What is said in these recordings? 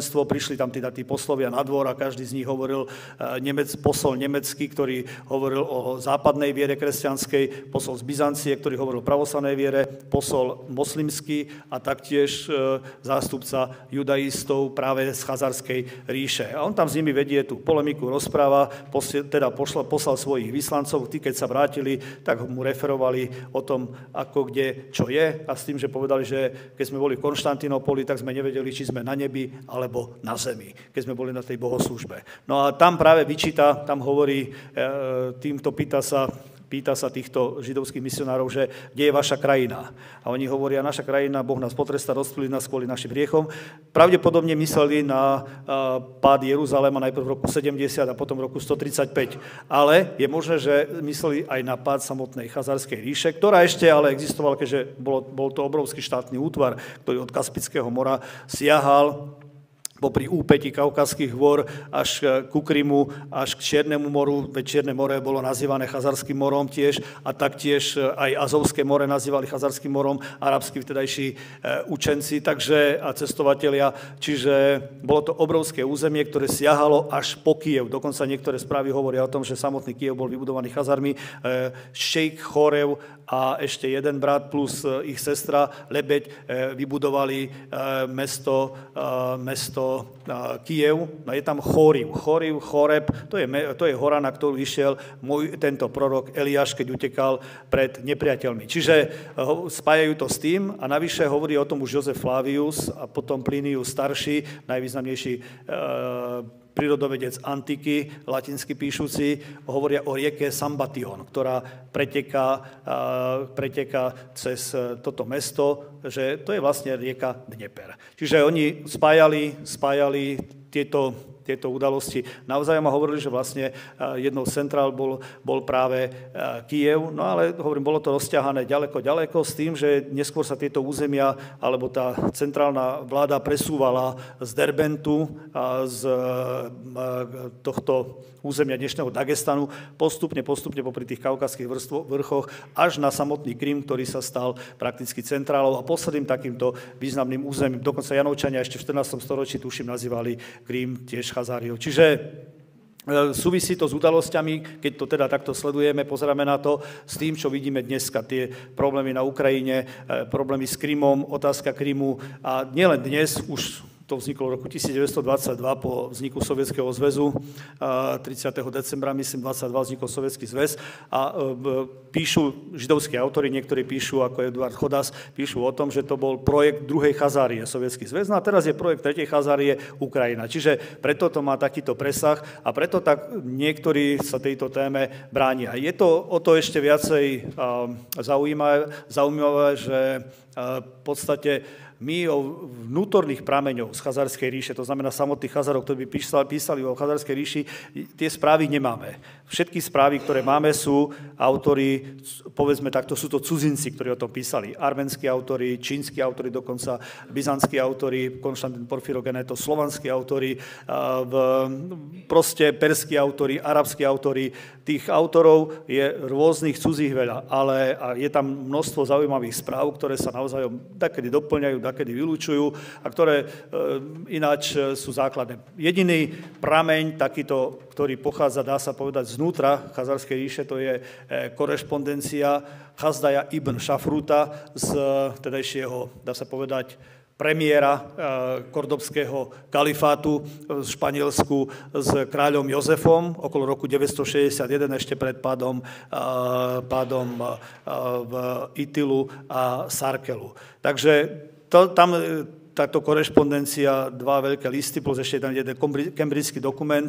prišli tam tí poslovia na dvor a každý z nich hovoril posol nemecký, ktorý hovoril o západnej viere kresťanskej, posol z Byzancie, ktorý hovoril o pravoslavnej viere, posol moslimský a taktiež zástupca judaistov práve z Chazarskej ríše. A on tam s nimi vedie tú polemiku, rozpráva, teda poslal svojich vyslancov, tí keď sa vrátili, tak mu referovali o tom, ako kde, čo je a s tým, že povedali, že keď sme boli v Konštantinopoli, tak sme nevedeli, či sme na nebi alebo na zemi, keď sme boli na tej bohoslúžbe. No a tam práve vyčíta, tam hovorí, týmto pýta sa týchto židovských misionárov, že kde je vaša krajina. A oni hovoria, naša krajina, Boh nás potrestá, rozptýli nás kvôli našim hriechom. Pravdepodobne mysleli na pád Jeruzalema najprv v roku 70 a potom v roku 135. Ale je možné, že mysleli aj na pád samotnej Chazarskej ríše, ktorá ešte ale existovala, keďže bol to obrovský štátny útvar, ktorý od Kaspického mora siahal popri úpäti Kaukazských hôr až ku Krymu, až k Čiernemu moru, veď Čierne more bolo nazývané Chazarským morom tiež a taktiež aj Azovské more nazývali Chazarským morom, arabskí vtedajší učenci a cestovatelia, čiže bolo to obrovské územie, ktoré siahalo až po Kyjev. Dokonca niektoré správy hovoria o tom, že samotný Kyjev bol vybudovaný Chazarmi, šejk Chorev a ešte jeden brat plus ich sestra Lebeď vybudovali mesto Kyjev. No je tam Choreb, to je hora, na ktorú išiel tento prorok Eliáš, keď utekal pred nepriateľmi. Čiže spájajú to s tým a navyše hovorí o tom už Jozef Flavius a potom Plinius starší, najvýznamnejší prírodovedec antiky, latinsky píšuci, hovoria o rieke Sambation, ktorá preteká cez toto mesto, že to je vlastne rieka Dnieper. Čiže oni spájali tieto udalosti navzájom a hovorili, že vlastne jednou z centrál bol práve Kyjev, no ale hovorím, bolo to rozťahané ďaleko s tým, že neskôr sa tieto územia, alebo tá centrálna vláda presúvala z Derbentu, z tohto územia dnešného Dagestanu, postupne popri tých kaukazských vrchoch, až na samotný Krym, ktorý sa stal prakticky centrálou a posledným takýmto významným územím. Dokonca Janovčania ešte v 14. storočí, tuším, nazývali Krym tiež Chazáriou. Čiže súvisí to s udalosťami, keď to teda takto sledujeme, pozeráme na to s tým, čo vidíme dneska, tie problémy na Ukrajine, problémy s Krymom, otázka Krymu a nielen dnes, už to vzniklo v roku 1922 po vzniku Sovietskeho zväzu, 30. decembra, myslím, 22 vznikol Sovietský zväz a píšu židovskí autori, niektorí píšu, ako Eduard Chodas, píšu o tom, že to bol projekt druhej Chazárie, Sovietský zväz, no a teraz je projekt tretej Chazárie, Ukrajina. Čiže preto to má takýto presah a preto tak niektorí sa tejto téme bránia. Je to o to ešte viacej zaujímavé, že v podstate my o vnútorných prameňov z Chazarskej ríše, to znamená samotných Chazarov, ktorí by písali o Chazarskej ríši, tie správy nemáme. Všetky správy, ktoré máme, sú autori, povedzme takto, sú to cudzinci, ktorí o tom písali. Arménski autori, čínsky autori, dokonca byzantskí autori, Konštantín Porfirogenétos, slovanskí autori, proste perskí autori, arabskí autori. Tých autorov je rôznych cudzích veľa, ale je tam množstvo zaujímavých správ, ktoré sa navzájom takedy doplňajú, takedy vylúčujú a ktoré ináč sú základné. Jediný prameň takýto, ktorý pochádza, dá sa povedať, znútra Chazarskej ríše, to je korešpondencia Chazdaja ibn Šafruta z tedajšieho, dá sa povedať, premiéra kordobského kalifátu v Španielsku s kráľom Jozefom okolo roku 961 ešte pred pádom v Itilu a Sarkelu. Takže tam táto korešpondencia, dva veľké listy, plus ešte jeden kembridský dokument,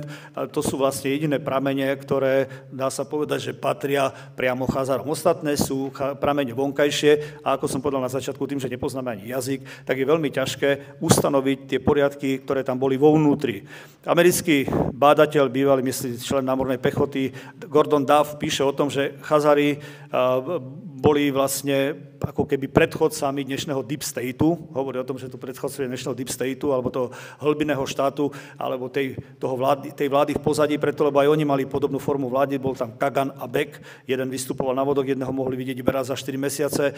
to sú vlastne jediné pramene, ktoré, dá sa povedať, že patria priamo Chazarom. Ostatné sú pramene vonkajšie a ako som povedal na začiatku, tým, že nepoznáme ani jazyk, tak je veľmi ťažké ustanoviť tie poriadky, ktoré tam boli vo vnútri. Americký bádateľ, bývalý, myslím, člen námornej pechoty, Gordon Duff, píše o tom, že Chazari boli vlastne ako keby predchodcami dnešného Deep Stateu. Hovorí o tom, že tu predchodcovia dnešného Deep Stateu, alebo toho hlbinného štátu, alebo tej vlády v pozadí, preto, lebo aj oni mali podobnú formu vlády, bol tam Kagan a Bek, jeden vystupoval na vodok, jedného mohli vidieť iba raz za 4 mesiace,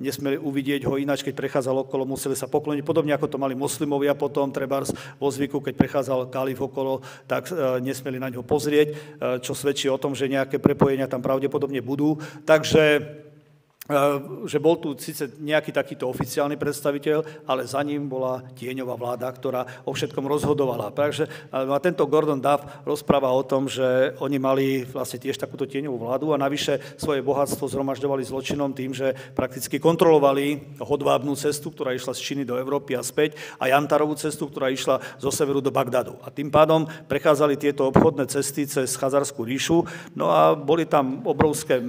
nesmeli uvidieť ho ináč, keď prechádzal okolo, museli sa pokloniť, podobne ako to mali moslimovia potom, trebárs vo zvyku, keď prechádzal kalif okolo, tak nesmeli na ňo pozrieť, čo svedčí o tom, že nejaké prepojenia tam pravdepodobne budú. Takže že bol tu síce nejaký takýto oficiálny predstaviteľ, ale za ním bola tieňová vláda, ktorá o všetkom rozhodovala. Takže tento Gordon Duff rozpráva o tom, že oni mali vlastne tiež takúto tieňovú vládu a navyše svoje bohatstvo zhromažďovali zločinom tým, že prakticky kontrolovali hodvábnu cestu, ktorá išla z Číny do Európy a späť, a Jantarovú cestu, ktorá išla zo severu do Bagdadu. A tým pádom prechádzali tieto obchodné cesty cez Chazarskú ríšu, no a boli tam obrovské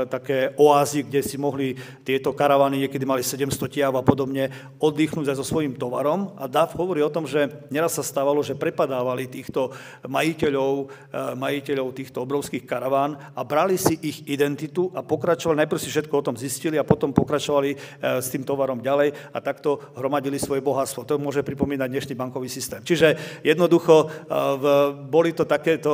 také oázy, kde si mohli tieto karavany, niekedy mali 700 tiav a podobne, oddychnúť aj so svojím tovarom. A Duff hovorí o tom, že neraz sa stávalo, že prepadávali týchto majiteľov týchto obrovských karaván a brali si ich identitu a pokračovali, najprv si všetko o tom zistili a potom pokračovali s tým tovarom ďalej a takto hromadili svoje bohatstvo. To môže pripomínať dnešný bankový systém. Čiže jednoducho boli to takéto